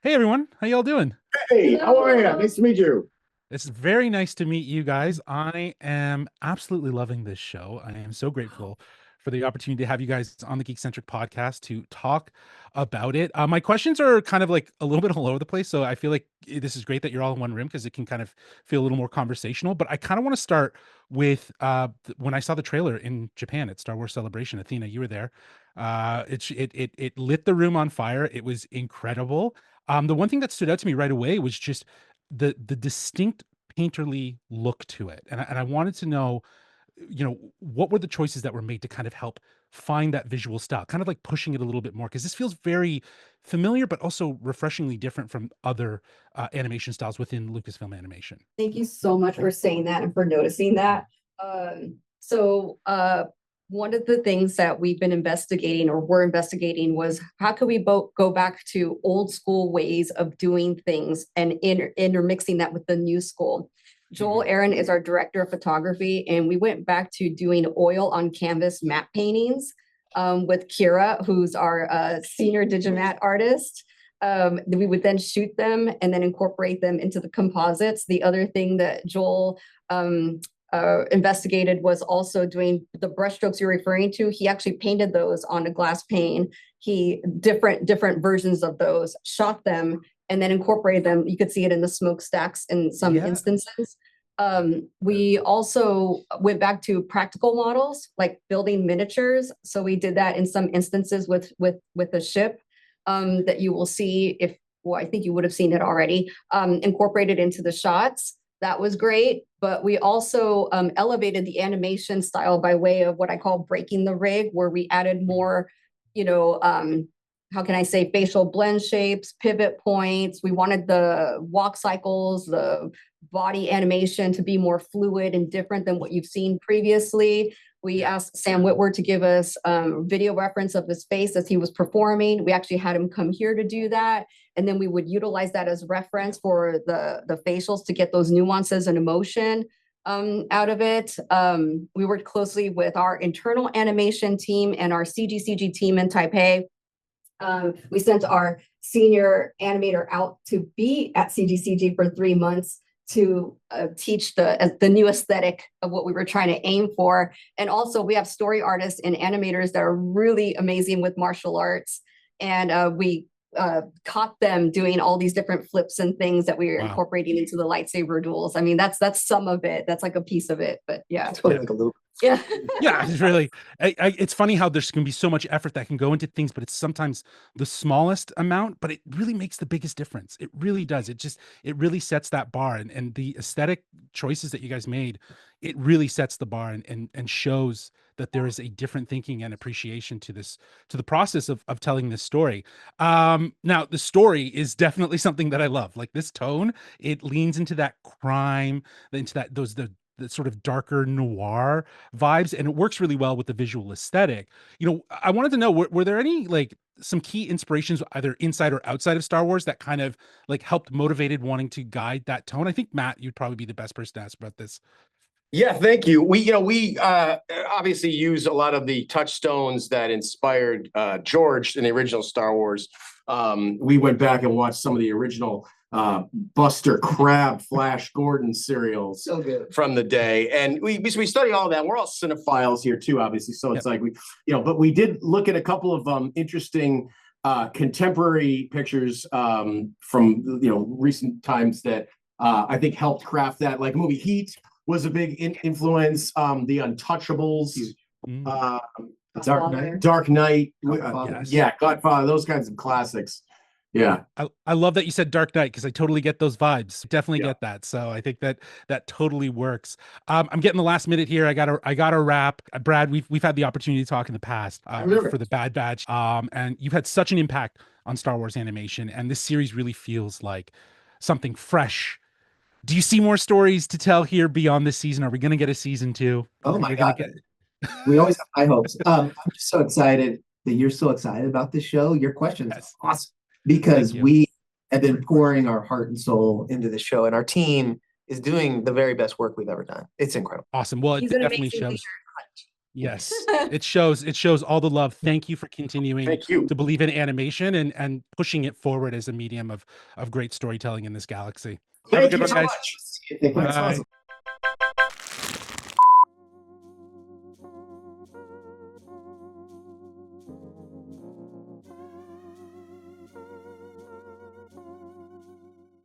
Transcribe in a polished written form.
Hey everyone, how y'all doing? Hey, how are you? Nice to meet you. It's very nice to meet you guys. I am absolutely loving this show. I am so grateful for the opportunity to have you guys on the Geekcentric podcast to talk about it. My questions are kind of like a little bit all over the place, so I feel like this is great that you're all in one room because it can kind of feel a little more conversational. But I kind of want to start with when I saw the trailer in Japan at Star Wars Celebration. Athena, you were there. It lit the room on fire. It was incredible. The one thing that stood out to me right away was just the distinct painterly look to it. And I wanted to know, what were the choices that were made to kind of help find that visual style, kind of like pushing it a little bit more, because this feels very familiar, but also refreshingly different from other animation styles within Lucasfilm animation. Thank you so much for saying that and for noticing that. So one of the things that we've been investigating or were investigating was how could we both go back to old school ways of doing things and intermixing that with the new school. Joel Aaron is our director of photography, and we went back to doing oil on canvas matte paintings with Kira, who's our senior Digimat artist. We would then shoot them and then incorporate them into the composites. The other thing that Joel investigated was also doing the brushstrokes you're referring to. He actually painted those on a glass pane. He different versions of those, shot them, and then incorporated them. You could see it in the smokestacks in some instances. We also went back to practical models, like building miniatures. So we did that in some instances with a ship that you will see I think you would have seen it already, incorporated into the shots. That was great. But we also elevated the animation style by way of what I call breaking the rig, where we added more, how can I say, facial blend shapes, pivot points. We wanted the walk cycles, the body animation to be more fluid and different than what you've seen previously. We asked Sam Whitworth to give us video reference of his face as he was performing. We actually had him come here to do that. And then we would utilize that as reference for the facials to get those nuances and emotion out of it. We worked closely with our internal animation team and our CGCG team in Taipei. We sent our senior animator out to be at CGCG for 3 months to teach the new aesthetic of what we were trying to aim for. And also we have story artists and animators that are really amazing with martial arts. And we caught them doing all these different flips and things that we were incorporating into the lightsaber duels. I mean, that's some of it. That's like a piece of it, but yeah. It's like a little. Yeah. Yeah, it's really, it's funny how there's going to be so much effort that can go into things, but it's sometimes the smallest amount, but it really makes the biggest difference. It really does. It really sets that bar, and the aesthetic choices that you guys made, it really sets the bar and shows that there is a different thinking and appreciation to the process of telling this story. Now the story is definitely something that I love. Like this tone, it leans into that crime, into that, the sort of darker noir vibes, and it works really well with the visual aesthetic. I wanted to know, were there any like some key inspirations either inside or outside of Star Wars that kind of like helped motivated wanting to guide that tone? I think Matt, you'd probably be the best person to ask about this. Yeah, thank you. We obviously use a lot of the touchstones that inspired George in the original Star Wars. We went back and watched some of the original Buster Crab, Flash Gordon serials So good. from the day, and we study all of that. We're all cinephiles here too, obviously. So it's like but we did look at a couple of interesting contemporary pictures from recent times that I think helped craft that. Like movie Heat was a big influence. The Untouchables, Dark Knight, Godfather, those kinds of classics. Yeah, I love that you said Dark Knight, because I totally get those vibes. Definitely get that. So I think that totally works. I'm getting the last minute here. I gotta wrap. Brad, we've had the opportunity to talk in the past for the Bad Batch. And you've had such an impact on Star Wars animation, and this series really feels like something fresh. Do you see more stories to tell here beyond this season? Are we going to get a season 2? Oh my God. We always have high hopes. I'm just so excited that you're so excited about this show. Your questions are awesome, because we have been pouring our heart and soul into the show, and our team is doing the very best work we've ever done. It's incredible. Awesome. Well, it definitely shows. Yes, it shows all the love. Thank you for continuing Thank you. to believe in animation and pushing it forward as a medium of great storytelling in this galaxy. Have a Thank good you one, so guys. much. Thank you. That's Bye. awesome.